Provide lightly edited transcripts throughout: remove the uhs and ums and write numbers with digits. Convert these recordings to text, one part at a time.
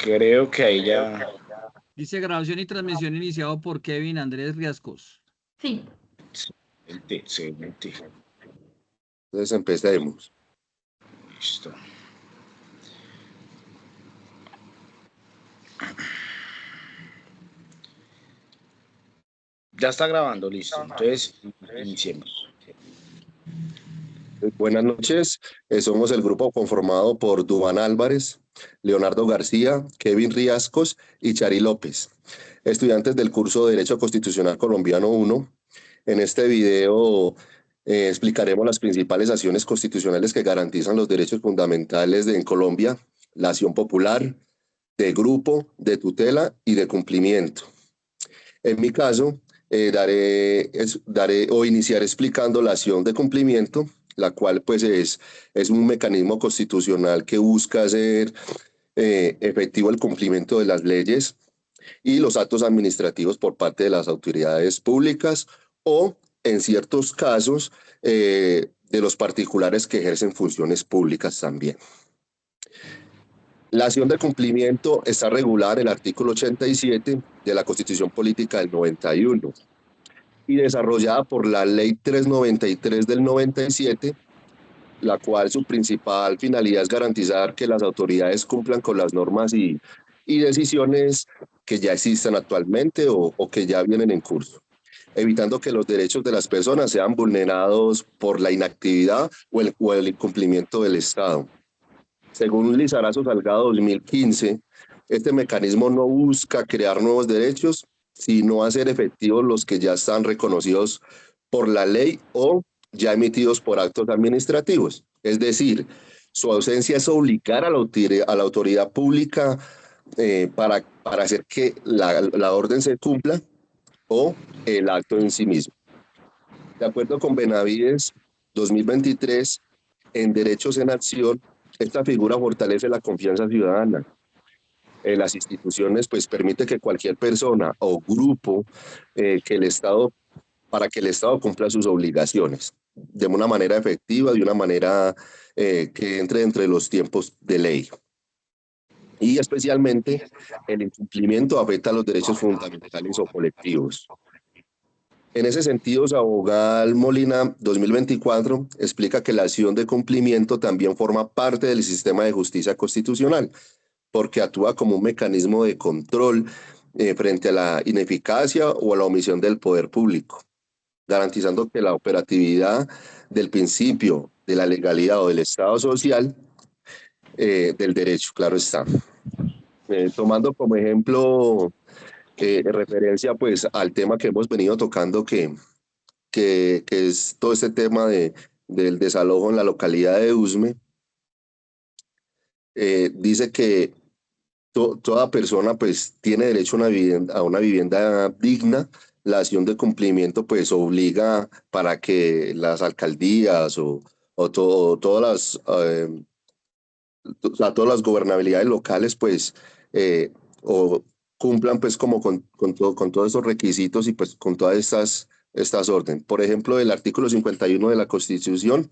Creo que ahí ya... Dice grabación y transmisión iniciado por Kevin Andrés Riascos. Sí. Excelente. Entonces empecemos. Listo. Ya está grabando, listo. Entonces, iniciemos. Buenas noches, somos el grupo conformado por Duván Álvarez, Leonardo García, Kevin Riascos y Chari López, estudiantes del curso de Derecho Constitucional Colombiano 1. En este video explicaremos las principales acciones constitucionales que garantizan los derechos fundamentales en Colombia: la acción popular, de grupo, de tutela y de cumplimiento. En mi caso, iniciaré explicando la acción de cumplimiento, la cual pues es un mecanismo constitucional que busca hacer efectivo el cumplimiento de las leyes y los actos administrativos por parte de las autoridades públicas o, en ciertos casos, de los particulares que ejercen funciones públicas también. La acción de cumplimiento está regulada en el artículo 87 de la Constitución Política del 91 y desarrollada por la Ley 393 del 97, la cual su principal finalidad es garantizar que las autoridades cumplan con las normas y decisiones que ya existan actualmente o que ya vienen en curso, evitando que los derechos de las personas sean vulnerados por la inactividad o el incumplimiento del Estado. Según Lizarazo Salgado 2015, este mecanismo no busca crear nuevos derechos, sino hacer efectivos los que ya están reconocidos por la ley o ya emitidos por actos administrativos. Es decir, su ausencia es obligar a la autoridad pública para hacer que la orden se cumpla o el acto en sí mismo. De acuerdo con Benavides 2023, en Derechos en Acción, esta figura fortalece la confianza ciudadana en las instituciones, pues permite que cualquier persona o grupo para que el Estado cumpla sus obligaciones de una manera efectiva, de una manera que entre entre los tiempos de ley. Y especialmente el incumplimiento afecta a los derechos fundamentales o colectivos. En ese sentido, Sabogal Molina 2024 explica que la acción de cumplimiento también forma parte del sistema de justicia constitucional, porque actúa como un mecanismo de control frente a la ineficacia o a la omisión del poder público, garantizando que la operatividad del principio de la legalidad o del Estado social del derecho, claro está. Tomando como ejemplo referencia pues al tema que hemos venido tocando, que es todo este tema del desalojo en la localidad de Usme, dice que toda persona pues tiene derecho a una vivienda digna. La acción de cumplimiento pues obliga para que las alcaldías o todas las gobernabilidades locales pues o cumplan pues como con todos esos requisitos y pues con todas estas órdenes. Por ejemplo, el artículo 51 de la Constitución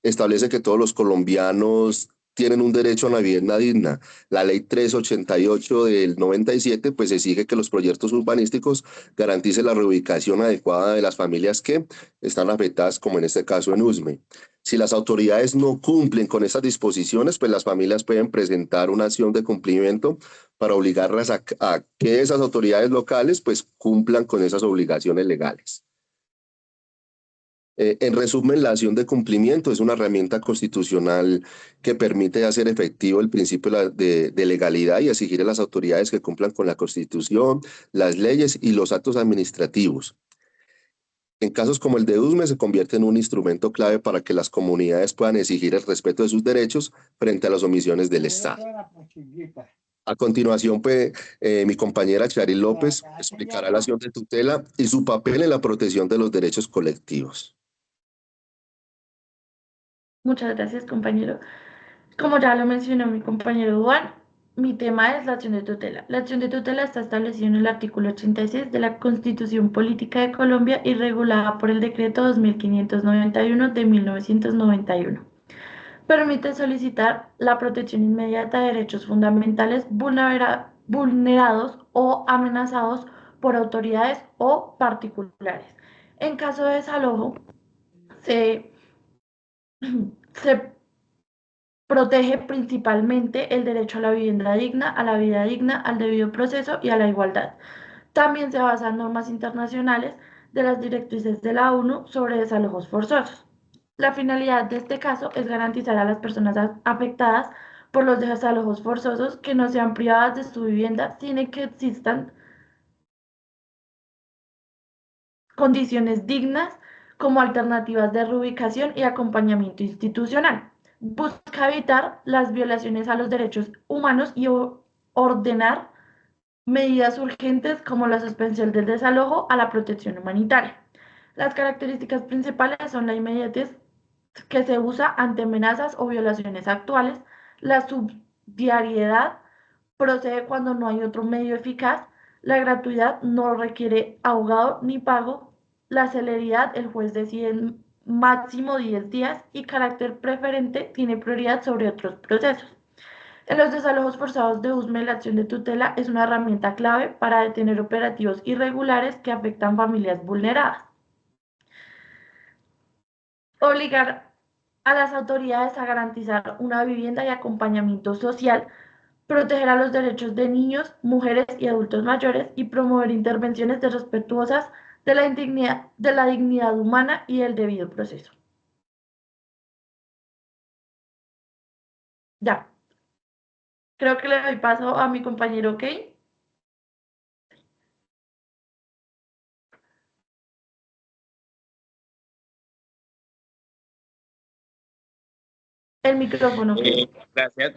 establece que todos los colombianos tienen un derecho a una vivienda digna. La ley 388 del 97 pues exige que los proyectos urbanísticos garanticen la reubicación adecuada de las familias que están afectadas, como en este caso en Usme. Si las autoridades no cumplen con esas disposiciones, pues las familias pueden presentar una acción de cumplimiento para obligarlas a que esas autoridades locales pues cumplan con esas obligaciones legales. En resumen, la acción de cumplimiento es una herramienta constitucional que permite hacer efectivo el principio de legalidad y exigir a las autoridades que cumplan con la Constitución, las leyes y los actos administrativos. En casos como el de Usme, se convierte en un instrumento clave para que las comunidades puedan exigir el respeto de sus derechos frente a las omisiones del Estado. A continuación, pues, mi compañera Chari López explicará la acción de tutela y su papel en la protección de los derechos colectivos. Muchas gracias, compañero. Como ya lo mencionó mi compañero Juan, mi tema es la acción de tutela. La acción de tutela está establecida en el artículo 86 de la Constitución Política de Colombia y regulada por el decreto 2591 de 1991. permite solicitar la protección inmediata de derechos fundamentales vulnerados o amenazados por autoridades o particulares. En caso de desalojo, se protege principalmente el derecho a la vivienda digna, a la vida digna, al debido proceso y a la igualdad. También se basa en normas internacionales de las directrices de la ONU sobre desalojos forzosos. La finalidad de este caso es garantizar a las personas afectadas por los desalojos forzosos que no sean privadas de su vivienda sin que existan condiciones dignas como alternativas de reubicación y acompañamiento institucional. Busca evitar las violaciones a los derechos humanos y ordenar medidas urgentes como la suspensión del desalojo a la protección humanitaria. Las características principales son la inmediatez que se usa ante amenazas o violaciones actuales, la subsidiariedad procede cuando no hay otro medio eficaz, la gratuidad no requiere abogado ni pago, la celeridad, el juez decide en máximo 10 días y carácter preferente tiene prioridad sobre otros procesos. En los desalojos forzados de USME, la acción de tutela es una herramienta clave para detener operativos irregulares que afectan familias vulneradas. Obligar a las autoridades a garantizar una vivienda y acompañamiento social, proteger a los derechos de niños, mujeres y adultos mayores y promover intervenciones respetuosas de la dignidad humana y el debido proceso. Ya, creo que le doy paso a mi compañero Kay. El micrófono, Kay.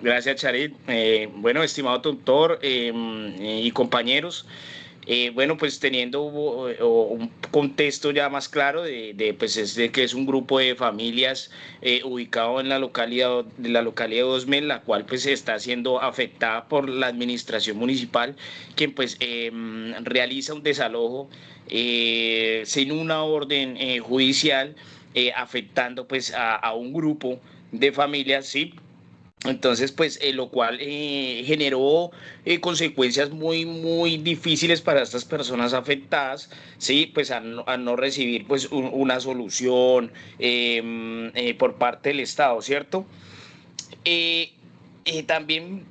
Gracias, Charit. Bueno, estimado tutor y compañeros, bueno, pues teniendo un contexto ya más claro pues de que es un grupo de familias ubicado en la localidad de Osmel, la cual pues está siendo afectada por la administración municipal, quien pues realiza un desalojo sin una orden judicial, afectando pues a un grupo de familias, ¿sí? Entonces, pues, lo cual generó consecuencias muy difíciles para estas personas afectadas, ¿sí? Pues a no recibir pues una solución por parte del Estado, ¿cierto? Eh, También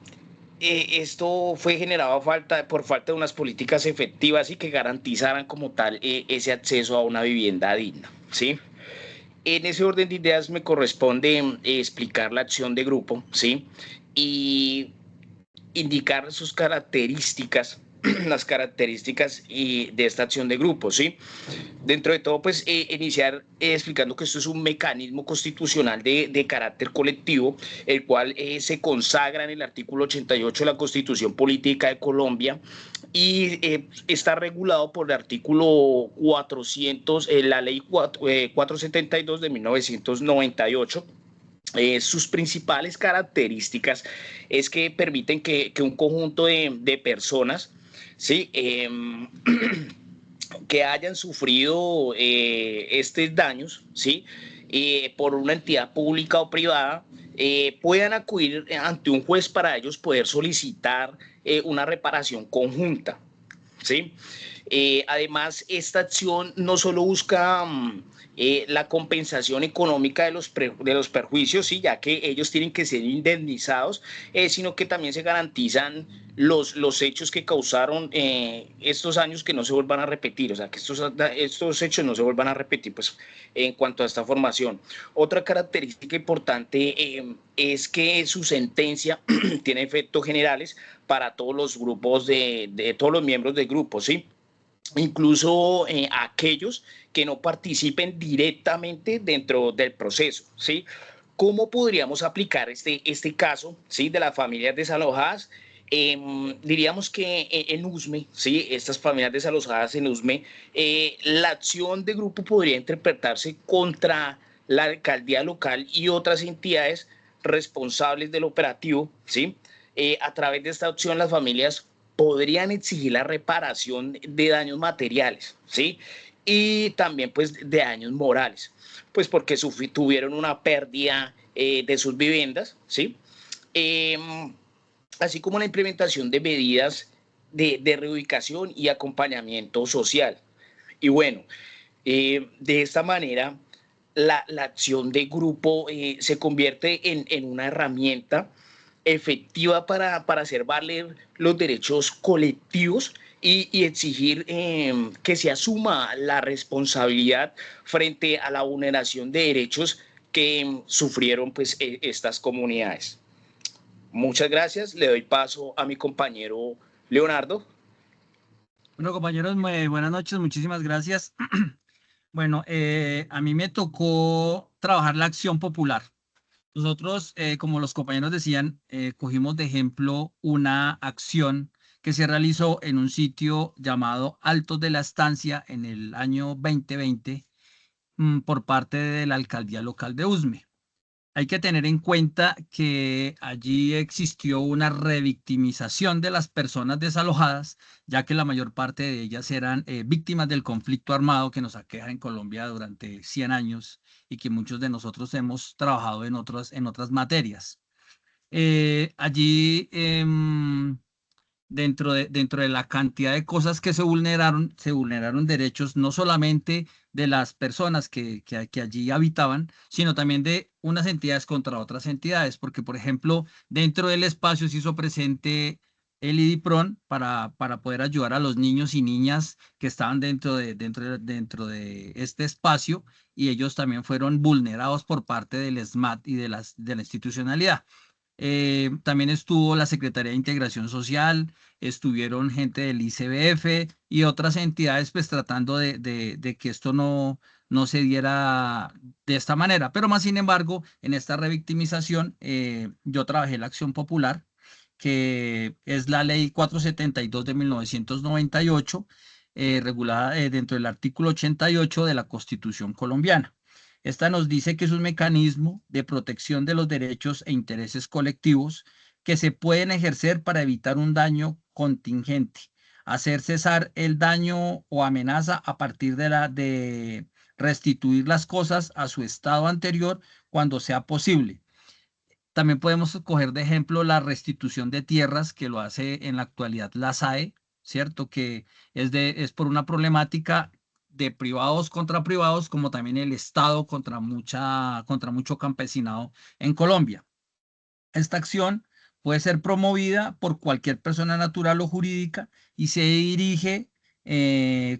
esto fue generado por falta de unas políticas efectivas y que garantizaran como tal ese acceso a una vivienda digna, ¿sí? En ese orden de ideas me corresponde explicar la acción de grupo, ¿sí? Y indicar sus características, las características de esta acción de grupo, ¿sí? Dentro de todo, pues iniciar explicando que esto es un mecanismo constitucional de carácter colectivo, el cual se consagra en el artículo 88 de la Constitución Política de Colombia y está regulado por el artículo 400, la ley 472 de 1998. Sus principales características es que permiten que un conjunto de personas, ¿sí? Que hayan sufrido estos daños, ¿sí? Por una entidad pública o privada, puedan acudir ante un juez para ellos poder solicitar una reparación conjunta, ¿sí? Además, esta acción no solo busca la compensación económica de los perjuicios, ¿sí? Ya que ellos tienen que ser indemnizados, sino que también se garantizan los hechos que causaron estos años que no se vuelvan a repetir, o sea, que estos hechos no se vuelvan a repetir, pues, en cuanto a esta formación. Otra característica importante es que su sentencia tiene efectos generales para todos los grupos de todos los miembros del grupo, ¿sí? Incluso aquellos que no participen directamente dentro del proceso, ¿sí? ¿Cómo podríamos aplicar este caso, ¿sí? De las familias desalojadas? Diríamos que en USME, ¿sí? Estas familias desalojadas en USME, la acción de grupo podría interpretarse contra la alcaldía local y otras entidades responsables del operativo, ¿sí? A través de esta opción, las familias podrían exigir la reparación de daños materiales, ¿sí? y también pues de daños morales, pues porque tuvieron una pérdida de sus viviendas, ¿sí? Eh, Así como la implementación de medidas de reubicación y acompañamiento social. Y bueno, de esta manera la acción de grupo se convierte en una herramienta efectiva para hacer valer los derechos colectivos y exigir que se asuma la responsabilidad frente a la vulneración de derechos que sufrieron pues, estas comunidades. Muchas gracias. Le doy paso a mi compañero Leonardo. Bueno, compañeros, buenas noches, muchísimas gracias. Bueno, a mí me tocó trabajar la acción popular. Nosotros, como los compañeros decían, cogimos de ejemplo una acción que se realizó en un sitio llamado Altos de la Estancia en el año 2020 por parte de la alcaldía local de Usme. Hay que tener en cuenta que allí existió una revictimización de las personas desalojadas, ya que la mayor parte de ellas eran víctimas del conflicto armado que nos aqueja en Colombia durante 100 años y que muchos de nosotros hemos trabajado en otras materias. Allí dentro de la cantidad de cosas que se vulneraron derechos no solamente de las personas que allí habitaban, sino también de unas entidades contra otras entidades, porque, por ejemplo, dentro del espacio se hizo presente el IDIPRON para poder ayudar a los niños y niñas que estaban dentro de este espacio, y ellos también fueron vulnerados por parte del SMAT y de la institucionalidad. También estuvo la Secretaría de Integración Social, estuvieron gente del ICBF y otras entidades pues tratando de que esto no se diera de esta manera. Pero más sin embargo, en esta revictimización yo trabajé la acción popular, que es la ley 472 de 1998, regulada dentro del artículo 88 de la Constitución colombiana. Esta nos dice que es un mecanismo de protección de los derechos e intereses colectivos que se pueden ejercer para evitar un daño contingente, hacer cesar el daño o amenaza a partir de restituir las cosas a su estado anterior cuando sea posible. También podemos coger de ejemplo la restitución de tierras, que lo hace en la actualidad la SAE, ¿cierto? Que es por una problemática de privados contra privados, como también el Estado contra mucho campesinado en Colombia. Esta acción puede ser promovida por cualquier persona natural o jurídica y se dirige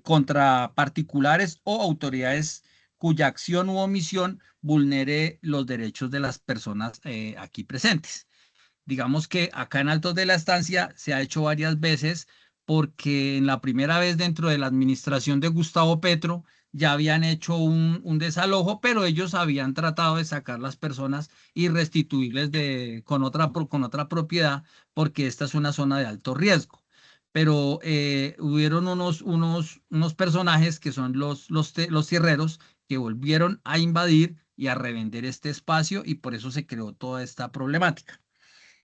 contra particulares o autoridades cuya acción u omisión vulnere los derechos de las personas aquí presentes. Digamos que acá en Altos de la Estancia se ha hecho varias veces porque en la primera vez dentro de la administración de Gustavo Petro ya habían hecho un desalojo, pero ellos habían tratado de sacar las personas y restituirles con otra propiedad, porque esta es una zona de alto riesgo. Pero hubieron unos personajes que son los tierreros que volvieron a invadir y a revender este espacio, y por eso se creó toda esta problemática.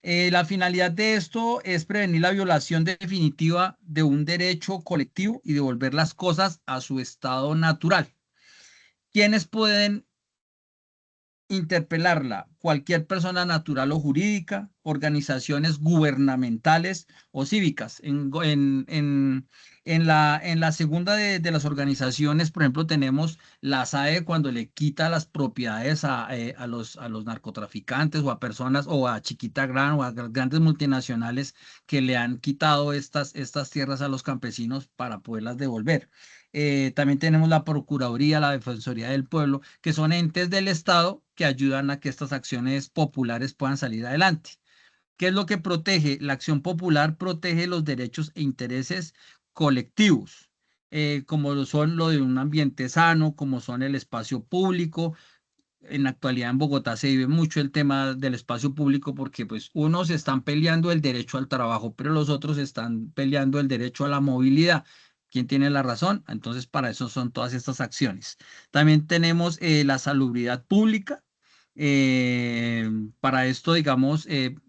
La finalidad de esto es prevenir la violación definitiva de un derecho colectivo y devolver las cosas a su estado natural. ¿Quiénes pueden interpelarla? Cualquier persona natural o jurídica, organizaciones gubernamentales o cívicas. En la segunda de las organizaciones, por ejemplo, tenemos la SAE cuando le quita las propiedades a los narcotraficantes o a personas o a Chiquita Gran o a grandes multinacionales que le han quitado estas tierras a los campesinos para poderlas devolver. También tenemos la Procuraduría, la Defensoría del Pueblo, que son entes del Estado que ayudan a que estas acciones populares puedan salir adelante. ¿Qué es lo que protege? La acción popular protege los derechos e intereses colectivos, como son lo de un ambiente sano, como son el espacio público. En la actualidad en Bogotá se vive mucho el tema del espacio público porque pues unos están peleando el derecho al trabajo, pero los otros están peleando el derecho a la movilidad. ¿Quién tiene la razón? Entonces, para eso son todas estas acciones. También tenemos la salubridad pública. Para esto, digamos,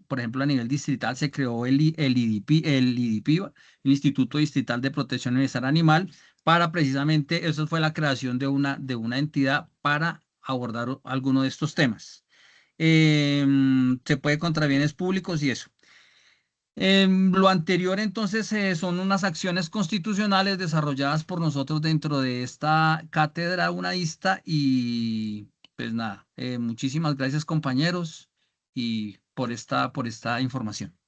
por ejemplo, a nivel distrital se creó el IDIPIVA, el Instituto Distrital de Protección y Bienestar Animal, para precisamente, eso fue la creación de una entidad para abordar alguno de estos temas. Se puede contra bienes públicos y eso. Lo anterior, entonces, son unas acciones constitucionales desarrolladas por nosotros dentro de esta cátedra unadista y pues nada, muchísimas gracias compañeros y por esta información.